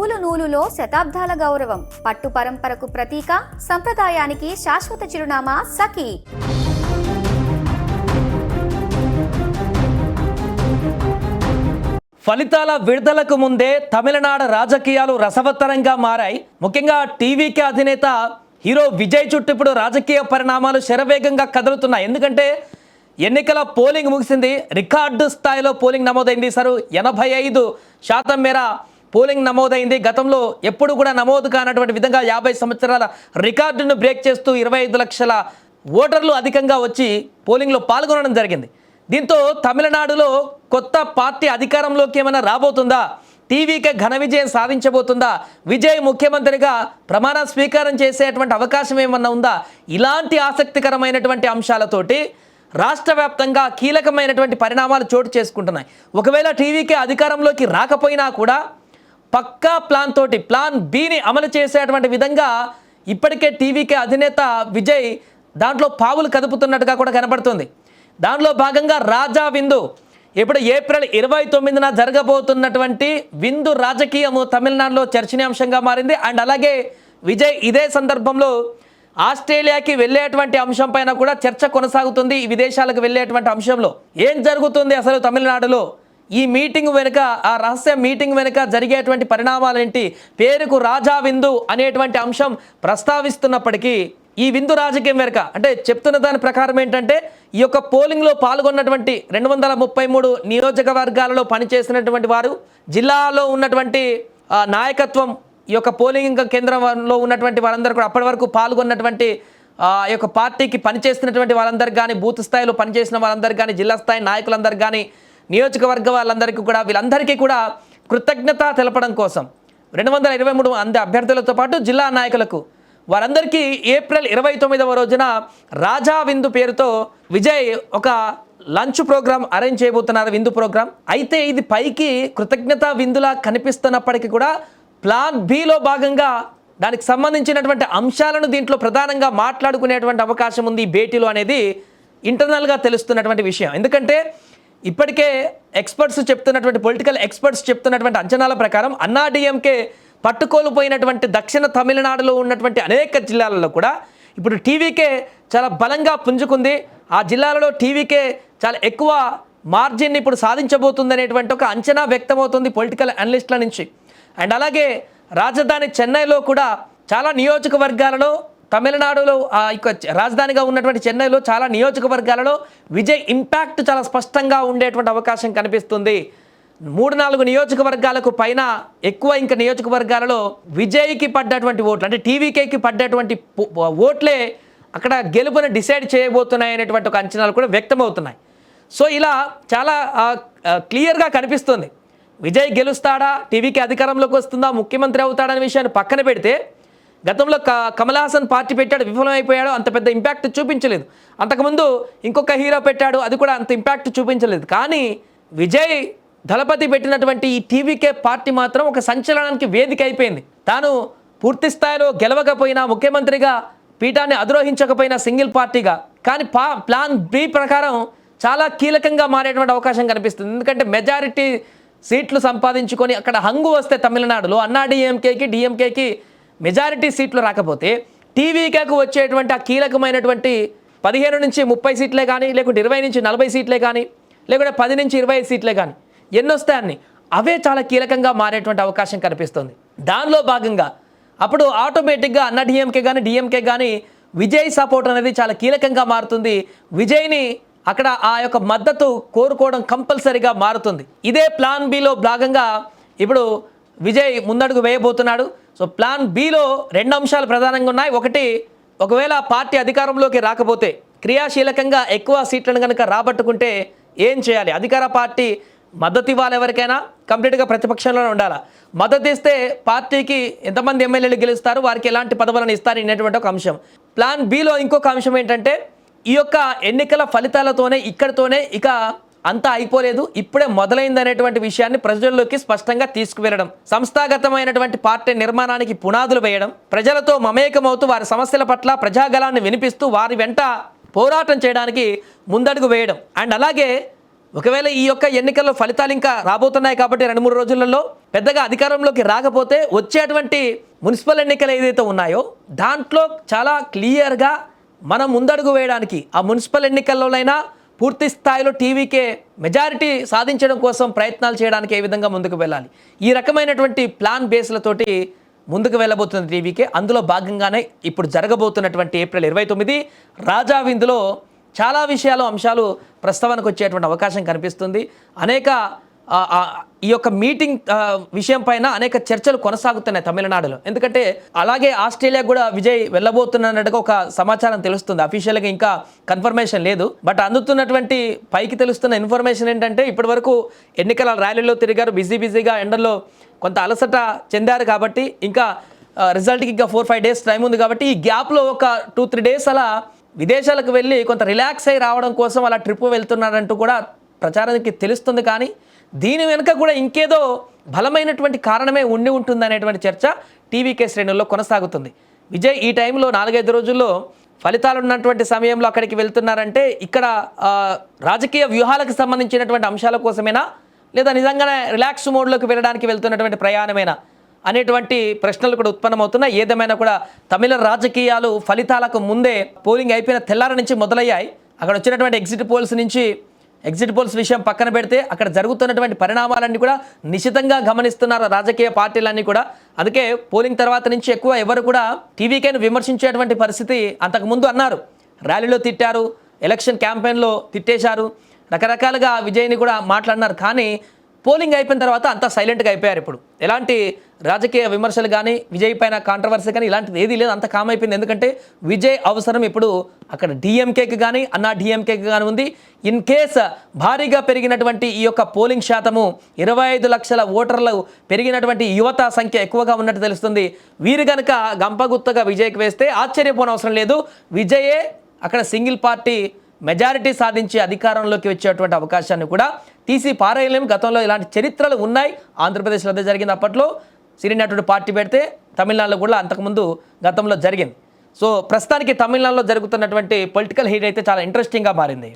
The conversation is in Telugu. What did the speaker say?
నూలు నూలులో శతాబ్దాల గౌరవం, పట్టు పరంపరకు ప్రతీక, సంప్రదాయానికి శాశ్వత చిరునామా సఖీ. ఫలితాల విడుదలకు ముందే తమిళనాడు రాజకీయాలు రసవత్తరంగా మారాయి. ముఖ్యంగా టీవీకే అధినేత హీరో విజయ్ చుట్టూ ఇప్పుడు రాజకీయ పరిణామాలు శరవేగంగా కదులుతున్నాయి. ఎందుకంటే ఎన్నికల పోలింగ్ ముగిసింది, రికార్డు స్థాయిలో పోలింగ్ నమోదైంది. 85% మేర పోలింగ్ నమోదైంది. గతంలో ఎప్పుడు కూడా నమోదు కానటువంటి విధంగా 50 సంవత్సరాల రికార్డును బ్రేక్ చేస్తూ 25 లక్షల ఓటర్లు అధికంగా వచ్చి పోలింగ్లో పాల్గొనడం జరిగింది. దీంతో తమిళనాడులో కొత్త పార్టీ అధికారంలోకి ఏమైనా రాబోతుందా, టీవీకే ఘన విజయం సాధించబోతుందా, విజయ్ ముఖ్యమంత్రిగా ప్రమాణ స్వీకారం చేసేటువంటి అవకాశం ఏమన్నా ఉందా, ఇలాంటి ఆసక్తికరమైనటువంటి అంశాలతోటి రాష్ట్ర వ్యాప్తంగా కీలకమైనటువంటి పరిణామాలు చోటు చేసుకుంటున్నాయి. ఒకవేళ టీవీకే అధికారంలోకి రాకపోయినా కూడా పక్కా ప్లాన్ తోటి ప్లాన్ బిని అమలు చేసేటువంటి విధంగా ఇప్పటికే టీవీకే అధినేత విజయ్ దాంట్లో పావులు కదుపుతున్నట్టుగా కూడా కనబడుతుంది. దానిలో భాగంగా రాజా విందు, ఇప్పుడు ఏప్రిల్ 29న జరగబోతున్నటువంటి విందు రాజకీయము తమిళనాడులో చర్చనీయాంశంగా మారింది. అండ్ అలాగే విజయ్ ఇదే సందర్భంలో ఆస్ట్రేలియాకి వెళ్ళేటువంటి అంశం పైన కూడా చర్చ కొనసాగుతుంది. ఈ విదేశాలకు వెళ్ళేటువంటి అంశంలో ఏం జరుగుతుంది అసలు తమిళనాడులో, ఈ మీటింగ్ వెనుక, ఆ రహస్య మీటింగ్ వెనుక జరిగేటువంటి పరిణామాలు ఏంటి, పేరుకు రాజా విందు అనేటువంటి అంశం ప్రస్తావిస్తున్నప్పటికీ ఈ విందు రాజకీయం వెనుక అంటే చెప్తున్న దాని ప్రకారం ఏంటంటే ఈ యొక్క పోలింగ్లో పాల్గొన్నటువంటి 233 నియోజకవర్గాలలో పనిచేసినటువంటి వారు, జిల్లాలో ఉన్నటువంటి నాయకత్వం, ఈ యొక్క పోలింగ్ కేంద్రంలో ఉన్నటువంటి వారందరూ కూడా అప్పటి వరకు పాల్గొన్నటువంటి ఈ యొక్క పార్టీకి పనిచేస్తున్నటువంటి వాళ్ళందరికీ కానీ, బూత్ స్థాయిలో పనిచేసిన వాళ్ళందరికీ కానీ, జిల్లా స్థాయి నాయకులందరికీ కానీ, నియోజకవర్గ వాళ్ళందరికీ కూడా, వీళ్ళందరికీ కూడా కృతజ్ఞత తెలపడం కోసం 223 అభ్యర్థులతో పాటు జిల్లా నాయకులకు వారందరికీ ఏప్రిల్ 29వ రోజున రాజా విందు పేరుతో విజయ్ ఒక లంచ్ ప్రోగ్రామ్ అరేంజ్ చేయబోతున్నారు, విందు ప్రోగ్రామ్. అయితే ఇది పైకి కృతజ్ఞత విందులా కనిపిస్తున్నప్పటికీ కూడా ప్లాన్ బిలో భాగంగా దానికి సంబంధించినటువంటి అంశాలను దీంట్లో ప్రధానంగా మాట్లాడుకునేటువంటి అవకాశం ఉంది ఈ భేటీలో అనేది ఇంటర్నల్గా తెలుస్తున్నటువంటి విషయం. ఎందుకంటే ఇప్పటికే ఎక్స్పర్ట్స్ చెప్తున్నటువంటి, పొలిటికల్ ఎక్స్పర్ట్స్ చెప్తున్నటువంటి అంచనాల ప్రకారం అన్నాడీఎంకే పట్టుకోల్పోయినటువంటి దక్షిణ తమిళనాడులో ఉన్నటువంటి అనేక జిల్లాలలో కూడా ఇప్పుడు టీవీకే చాలా బలంగా పుంజుకుంది. ఆ జిల్లాలలో టీవీకే చాలా ఎక్కువ మార్జిన్ని ఇప్పుడు సాధించబోతుంది అనేటువంటి ఒక అంచనా వ్యక్తమవుతుంది పొలిటికల్ అనలిస్టుల నుంచి. అండ్ అలాగే రాజధాని చెన్నైలో కూడా చాలా నియోజకవర్గాలలో, తమిళనాడులో రాజధానిగా ఉన్నటువంటి చెన్నైలో చాలా నియోజకవర్గాలలో విజయ్ ఇంపాక్ట్ చాలా స్పష్టంగా ఉండేటువంటి అవకాశం కనిపిస్తుంది. 3-4 నియోజకవర్గాలకు పైన ఎక్కువ ఇంకా నియోజకవర్గాలలో విజయ్కి పడ్డటువంటి ఓట్లు అంటే టీవీకేకి పడ్డటువంటి ఓట్లే అక్కడ గెలుపుని డిసైడ్ చేయబోతున్నాయి అనేటువంటి ఒక అంచనాలు కూడా వ్యక్తమవుతున్నాయి. సో ఇలా చాలా క్లియర్గా కనిపిస్తుంది. విజయ్ గెలుస్తాడా, టీవీకి అధికారంలోకి వస్తుందా, ముఖ్యమంత్రి అవుతాడనే విషయాన్ని పక్కన పెడితే గతంలో కమల్ హాసన్ పార్టీ పెట్టాడు, విఫలమైపోయాడు, అంత పెద్ద ఇంపాక్ట్ చూపించలేదు. అంతకుముందు ఇంకొక హీరో పెట్టాడు, అది కూడా అంత ఇంపాక్ట్ చూపించలేదు. కానీ విజయ్ దళపతి పెట్టినటువంటి ఈ టీవీకే పార్టీ మాత్రం ఒక సంచలనానికి వేదిక అయిపోయింది. తాను పూర్తి స్థాయిలో గెలవకపోయినా, ముఖ్యమంత్రిగా పీఠాన్ని అధిరోహించకపోయినా సింగిల్ పార్టీగా, కానీ ప్లాన్ బి ప్రకారం చాలా కీలకంగా మారేటువంటి అవకాశం కనిపిస్తుంది. ఎందుకంటే మెజారిటీ సీట్లు సంపాదించుకొని అక్కడ హంగు వస్తే తమిళనాడులో అన్నాడీఎంకేకి, డిఎంకేకి మెజారిటీ సీట్లు రాకపోతే టీవీకేకు వచ్చేటువంటి ఆ కీలకమైనటువంటి 15 నుంచి 30 సీట్లే కానీ, లేకుంటే 20 నుంచి 40 సీట్లే కానీ, లేకుంటే 10 నుంచి 20 సీట్లే కానీ, ఎన్నొస్తాయని అవే చాలా కీలకంగా మారేటువంటి అవకాశం కనిపిస్తుంది. దానిలో భాగంగా అప్పుడు ఆటోమేటిక్గా అన్నా డిఎంకే కానీ, డిఎంకే కానీ విజయ్ సపోర్ట్ అనేది చాలా కీలకంగా మారుతుంది. విజయ్ని అక్కడ ఆ యొక్క మద్దతు కోరుకోవడం కంపల్సరీగా మారుతుంది. ఇదే ప్లాన్ బిలో భాగంగా ఇప్పుడు విజయ్ ముందడుగు వేయబోతున్నాడు. సో ప్లాన్ బిలో 2 అంశాలు ప్రధానంగా ఉన్నాయి. ఒకటి, ఒకవేళ పార్టీ అధికారంలోకి రాకపోతే క్రియాశీలకంగా ఎక్కువ సీట్లను కనుక రాబట్టుకుంటే ఏం చేయాలి, అధికార పార్టీ మద్దతు ఇవ్వాలి, ఎవరికైనా కంప్లీట్గా ప్రతిపక్షంలోనే ఉండాలా, మద్దతు ఇస్తే పార్టీకి ఎంతమంది ఎమ్మెల్యేలు గెలుస్తారు, వారికి ఎలాంటి పదవులను ఇస్తారు అనేటువంటి ఒక అంశం. ప్లాన్ బిలో ఇంకొక అంశం ఏంటంటే ఈ యొక్క ఎన్నికల ఫలితాలతోనే ఇక్కడితోనే ఇక అంతా అయిపోలేదు, ఇప్పుడే మొదలైంది అనేటువంటి విషయాన్ని ప్రజల్లోకి స్పష్టంగా తీసుకువెళ్ళడం, సంస్థాగతమైనటువంటి పార్టీ నిర్మాణానికి పునాదులు వేయడం, ప్రజలతో మమేకమవుతూ వారి సమస్యల పట్ల ప్రజాగళాన్ని వినిపిస్తూ వారి వెంట పోరాటం చేయడానికి ముందడుగు వేయడం. అండ్ అలాగే ఒకవేళ ఈ యొక్క ఎన్నికల్లో ఫలితాలు ఇంకా రాబోతున్నాయి కాబట్టి 2-3 రోజులలో పెద్దగా అధికారంలోకి రాకపోతే వచ్చేటువంటి మున్సిపల్ ఎన్నికలు ఏదైతే ఉన్నాయో దాంట్లో చాలా క్లియర్గా మనం ముందడుగు వేయడానికి ఆ మున్సిపల్ ఎన్నికల్లోనైనా పూర్తి స్థాయిలో టీవీకే మెజారిటీ సాధించడం కోసం ప్రయత్నాలు చేయడానికి ఏ విధంగా ముందుకు వెళ్ళాలి, ఈ రకమైనటువంటి ప్లాన్ బేస్లతోటి ముందుకు వెళ్ళబోతుంది టీవీకే. అందులో భాగంగానే ఇప్పుడు జరగబోతున్నటువంటి ఏప్రిల్ 29 రాజా విందులో చాలా విషయాలు అంశాలు ప్రస్తావనకు వచ్చేటువంటి అవకాశం కనిపిస్తుంది. అనేక ఈ యొక్క మీటింగ్ విషయం పైన అనేక చర్చలు కొనసాగుతున్నాయి తమిళనాడులో. ఎందుకంటే అలాగే ఆస్ట్రేలియా కూడా విజయ్ వెళ్ళబోతున్నట్టుగా ఒక సమాచారం తెలుస్తుంది. అఫీషియల్గా ఇంకా కన్ఫర్మేషన్ లేదు. బట్ అందుతున్నటువంటి పైకి తెలుస్తున్న ఇన్ఫర్మేషన్ ఏంటంటే ఇప్పటి వరకు ఎన్నికల ర్యాలీలో తిరిగారు, బిజీగా ఎండల్లో కొంత అలసట చెందారు కాబట్టి ఇంకా రిజల్ట్కి ఇంకా 4-5 డేస్ టైం ఉంది కాబట్టి ఈ గ్యాప్లో ఒక 2-3 డేస్ అలా విదేశాలకు వెళ్ళి కొంత రిలాక్స్ అయ్యి రావడం కోసం అలా ట్రిప్ వెళ్తున్నారంటూ కూడా ప్రచారానికి తెలుస్తుంది. కానీ దీని వెనుక కూడా ఇంకేదో బలమైనటువంటి కారణమే ఉండి ఉంటుంది అనేటువంటి చర్చ టీవీకే శ్రేణుల్లో కొనసాగుతుంది. విజయ్ ఈ టైంలో 4-5 రోజుల్లో ఫలితాలు ఉన్నటువంటి సమయంలో అక్కడికి వెళ్తున్నారంటే ఇక్కడ రాజకీయ వ్యూహాలకు సంబంధించినటువంటి అంశాల కోసమేనా, లేదా నిజంగానే రిలాక్స్ మోడ్లోకి వెళ్ళడానికి వెళ్తున్నటువంటి ప్రయాణమేనా అనేటువంటి ప్రశ్నలు కూడా ఉత్పన్నమవుతున్నాయి. ఏదేమైనా కూడా తమిళ రాజకీయాలు ఫలితాలకు ముందే పోలింగ్ అయిపోయిన తెల్లారి నుంచి మొదలయ్యాయి. అక్కడ వచ్చినటువంటి ఎగ్జిట్ పోల్స్ విషయం పక్కన పెడితే అక్కడ జరుగుతున్నటువంటి పరిణామాలన్నీ కూడా నిశితంగా గమనిస్తున్నారు రాజకీయ పార్టీలన్నీ కూడా. అందుకే పోలింగ్ తర్వాత నుంచి ఎక్కువ ఎవరు కూడా టీవీకేను విమర్శించేటువంటి పరిస్థితి అంతకుముందు అన్నారు. ర్యాలీలో తిట్టారు, ఎలక్షన్ క్యాంపెయిన్లో తిట్టేశారు, రకరకాలుగా విజయ్ని కూడా మాట్లాడినారు. కానీ పోలింగ్ అయిపోయిన తర్వాత అంతా సైలెంట్గా అయిపోయారు. ఇప్పుడు ఎలాంటి రాజకీయ విమర్శలు కానీ విజయ్ పైన కాంట్రవర్సీ కానీ ఇలాంటిది ఏదీ లేదు, అంత కామ్ అయిపోయింది. ఎందుకంటే విజయ్ అవసరం ఇప్పుడు అక్కడ డిఎంకేకి కానీ అన్నా డిఎంకేకి కానీ ఉంది. ఇన్ కేస్ భారీగా పెరిగినటువంటి ఈ యొక్క పోలింగ్ శాతము 25 లక్షల ఓటర్లు పెరిగినటువంటి యువత సంఖ్య ఎక్కువగా ఉన్నట్టు తెలుస్తుంది. వీరు కనుక గంపగుత్తగా విజయ్కి వేస్తే ఆశ్చర్యపోనవసరం లేదు. విజయే అక్కడ సింగిల్ పార్టీ మెజారిటీ సాధించి అధికారంలోకి వచ్చేటువంటి అవకాశాన్ని కూడా తీసి పారేయలేము. గతంలో ఇలాంటి చరిత్రలు ఉన్నాయి. ఆంధ్రప్రదేశ్లో అదే జరిగింది. అప్పట్లో సిరినటువంటి పార్టీ పెడితే తమిళనాడులో కూడా అంతకుముందు గతంలో జరిగింది. సో ప్రస్తుతానికి తమిళనాడులో జరుగుతున్నటువంటి పొలిటికల్ హీట్ అయితే చాలా ఇంట్రెస్టింగ్గా మారింది.